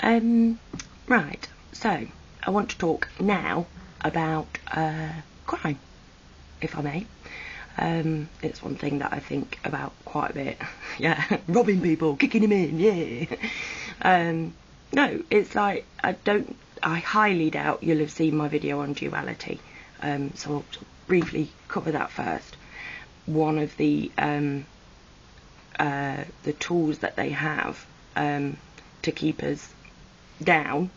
Right, so I want to talk now about crime, if I may. It's one thing that I think about quite a bit. Yeah, robbing people, kicking them in, yeah. No, it's like, I highly doubt you'll have seen my video on duality. So I'll briefly cover that first. One of the tools that they have to keep us down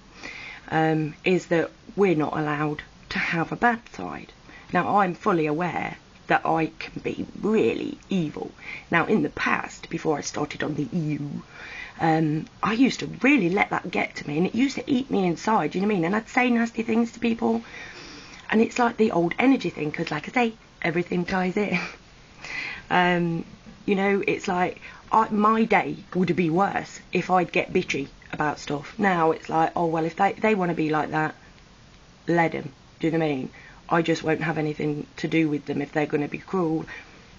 is that we're not allowed to have a bad side. Now, I'm fully aware that I can be really evil. Now, in the past, before I started on the EU, I used to really let that get to me, and it used to eat me inside, you know what I mean? And I'd say nasty things to people, and it's like the old energy thing, because like I say, everything ties in. You know, it's like, my day would be worse if I'd get bitchy about stuff. Now it's like, oh well, if they want to be like that, let them, do you know what I mean? I just won't have anything to do with them if they're going to be cruel.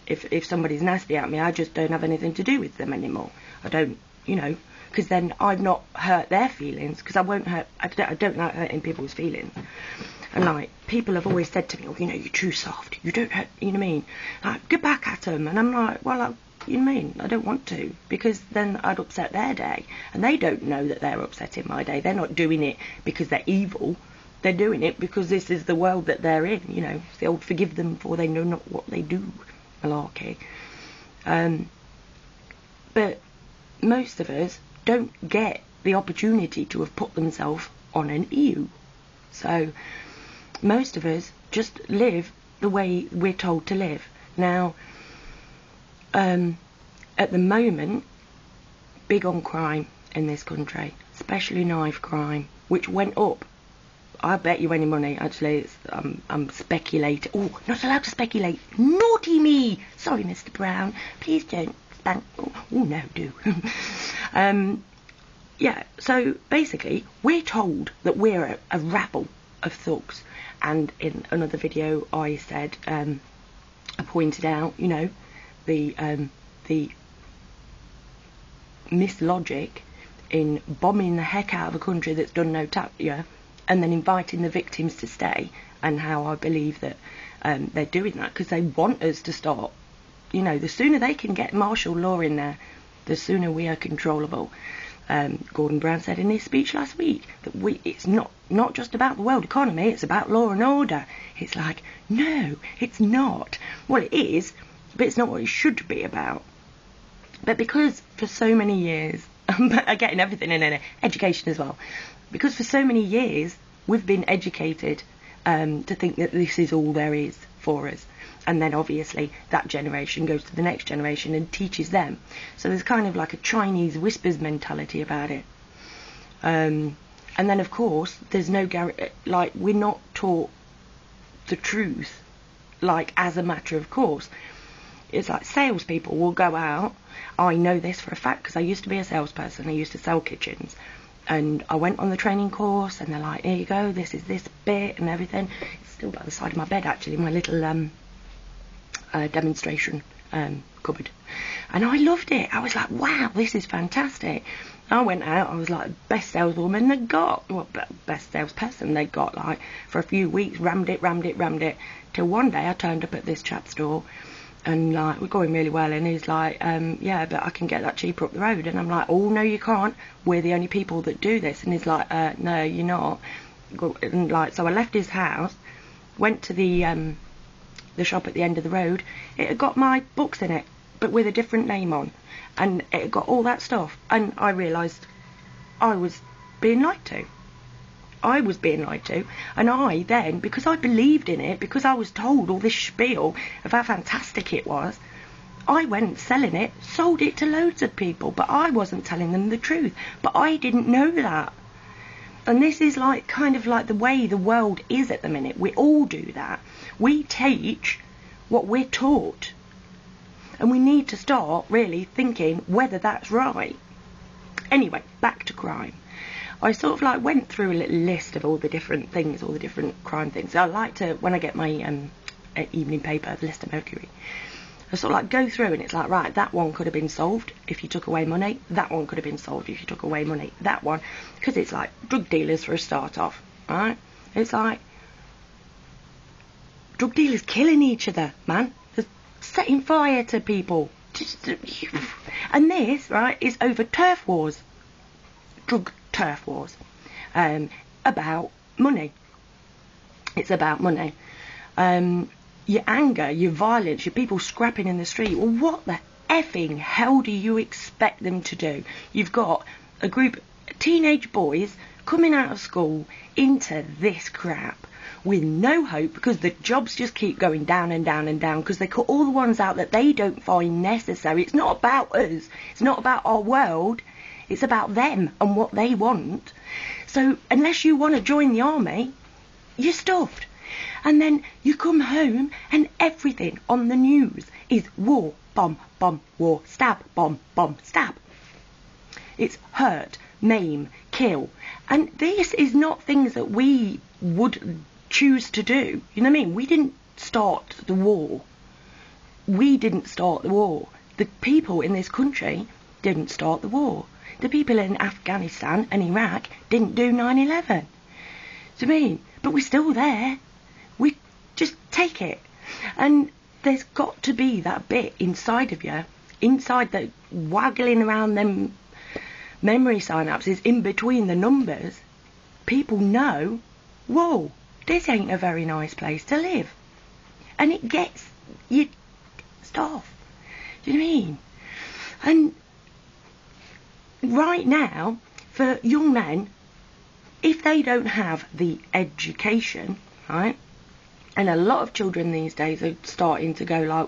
If somebody's nasty at me, I just don't have anything to do with them anymore. I don't, you know, because then I've not hurt their feelings, because I don't like hurting people's feelings. And like, people have always said to me, oh, you know, you're too soft, you don't hurt, you know what I mean? Like, get back at them. And I'm like, well, you know what I mean? I don't want to, because then I'd upset their day. And they don't know that they're upsetting my day. They're not doing it because they're evil. They're doing it because this is the world that they're in, you know. It's the old forgive them for they know not what they do malarkey. But most of us don't get the opportunity to have put themselves on an EU. So most of us just live the way we're told to live. Now, at the moment, big on crime in this country, especially knife crime, which went up. I bet you any money, actually, I'm speculating. Oh, not allowed to speculate. Naughty me! Sorry, Mr. Brown. Please don't spank. Oh, no, do. Yeah, so basically, we're told that we're a rabble of thugs. And in another video, I said, I pointed out, you know, the mislogic in bombing the heck out of a country that's done no yeah, and then inviting the victims to stay, and how I believe that they're doing that because they want us to start. You know, the sooner they can get martial law in there, the sooner we are controllable. Gordon Brown said in his speech last week that it's not just about the world economy, it's about law and order. It's like, no, it's not. Well, it is, but it's not what it should be about. But because for so many years, I'm getting everything in education as well, because for so many years we've been educated to think that this is all there is for us. And then obviously that generation goes to the next generation and teaches them. So there's kind of like a Chinese whispers mentality about it. And then of course there's no like, we're not taught the truth like as a matter of course. It's like salespeople will go out. I know this for a fact because I used to be a salesperson. I used to sell kitchens. And I went on the training course and they're like, here you go, this is this bit and everything. It's still by the side of my bed actually, my little demonstration cupboard. And I loved it. I was like, wow, this is fantastic. I went out, I was like best saleswoman they got, well, best salesperson they got, like for a few weeks, rammed it, till one day I turned up at this chap's door and like, we're going really well, and he's like, yeah, but I can get that cheaper up the road. And I'm like, oh no you can't, we're the only people that do this. And he's like, no you're not. And like, so I left his house, went to the shop at the end of the road. It had got my books in it, but with a different name on, and it had got all that stuff, and I realised I was being lied to. I was being lied to, and I then, because I believed in it, because I was told all this spiel of how fantastic it was, I went selling it, sold it to loads of people, but I wasn't telling them the truth. But I didn't know that. And this is like kind of like the way the world is at the minute. We all do that. We teach what we're taught. And we need to start really thinking whether that's right. Anyway, back to crime. I sort of like went through a little list of all the different things, all the different crime things. I like to, when I get my evening paper, the Leicester Mercury, I sort of like go through and it's like, right, that one could have been solved if you took away money. That one could have been solved if you took away money. That one, because it's like drug dealers for a start off, right? It's like drug dealers killing each other, man. They're setting fire to people. And this, right, is over turf wars. Drug turf wars. About money. It's about money. Your anger, your violence, your people scrapping in the street. Well, what the effing hell do you expect them to do? You've got a group of teenage boys coming out of school into this crap with no hope because the jobs just keep going down and down and down because they cut all the ones out that they don't find necessary. It's not about us. It's not about our world. It's about them and what they want. So unless you want to join the army, you're stuffed. And then you come home and everything on the news is war, bomb, bomb, war, stab, bomb, bomb, stab. It's hurt, maim, kill. And this is not things that we would choose to do. You know what I mean? We didn't start the war. We didn't start the war. The people in this country didn't start the war. The people in Afghanistan and Iraq didn't do 9/11. Do you know what I mean? But we're still there. We just take it. And there's got to be that bit inside of you, inside the waggling around them memory synapses in between the numbers. People know, whoa, this ain't a very nice place to live. And it gets you stuff. Do you know what I mean? And right now, for young men, if they don't have the education, right, and a lot of children these days are starting to go like,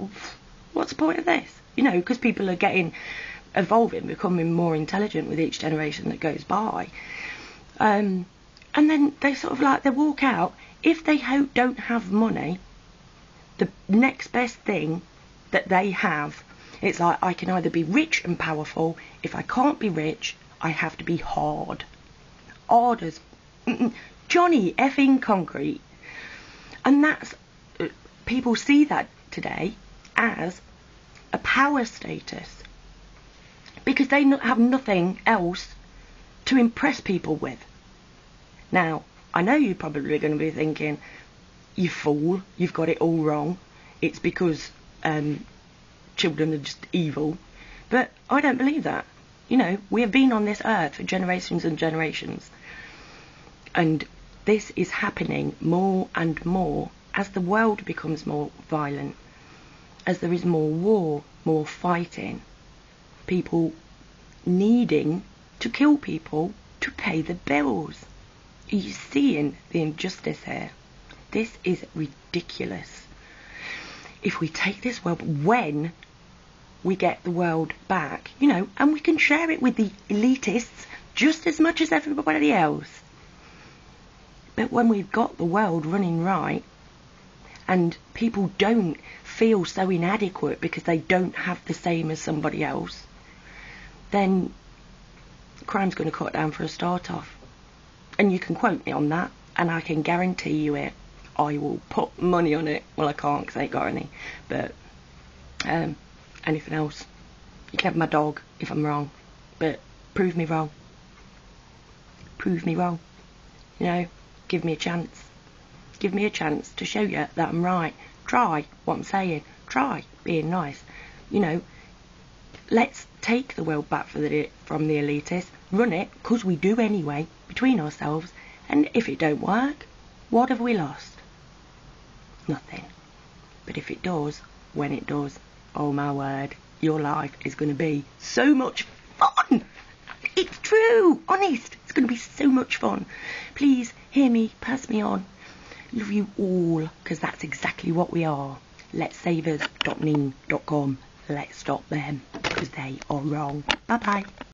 what's the point of this? You know, because people are evolving, becoming more intelligent with each generation that goes by. And then they sort of like, they walk out. If they don't have money, the next best thing that they have, it's like, I can either be rich and powerful. If I can't be rich, I have to be hard. Hard as Johnny effing Concrete. And that's, people see that today as a power status. Because they have nothing else to impress people with. Now, I know you're probably going to be thinking, you fool, you've got it all wrong. It's because children are just evil. But I don't believe that. You know, we have been on this earth for generations and generations. And this is happening more and more as the world becomes more violent, as there is more war, more fighting, people needing to kill people to pay the bills. Are you seeing the injustice here? This is ridiculous. If we take this world, when we get the world back, you know, and we can share it with the elitists just as much as everybody else. But when we've got the world running right and people don't feel so inadequate because they don't have the same as somebody else, then crime's going to cut down for a start off. And you can quote me on that, and I can guarantee you it. I will put money on it. Well, I can't because I ain't got any. But anything else, you can have my dog if I'm wrong. But prove me wrong. Prove me wrong. You know, give me a chance. Give me a chance to show you that I'm right. Try what I'm saying. Try being nice. You know, let's take the world back from the elitists. Run it, because we do anyway, between ourselves. And if it don't work, what have we lost? Nothing. But if it does, when it does, oh my word, your life is going to be so much fun. It's true, honest. It's going to be so much fun. Please hear me, pass me on. Love you all, because that's exactly what we are. letsavers.ning.com. Let's stop them, because they are wrong. Bye bye.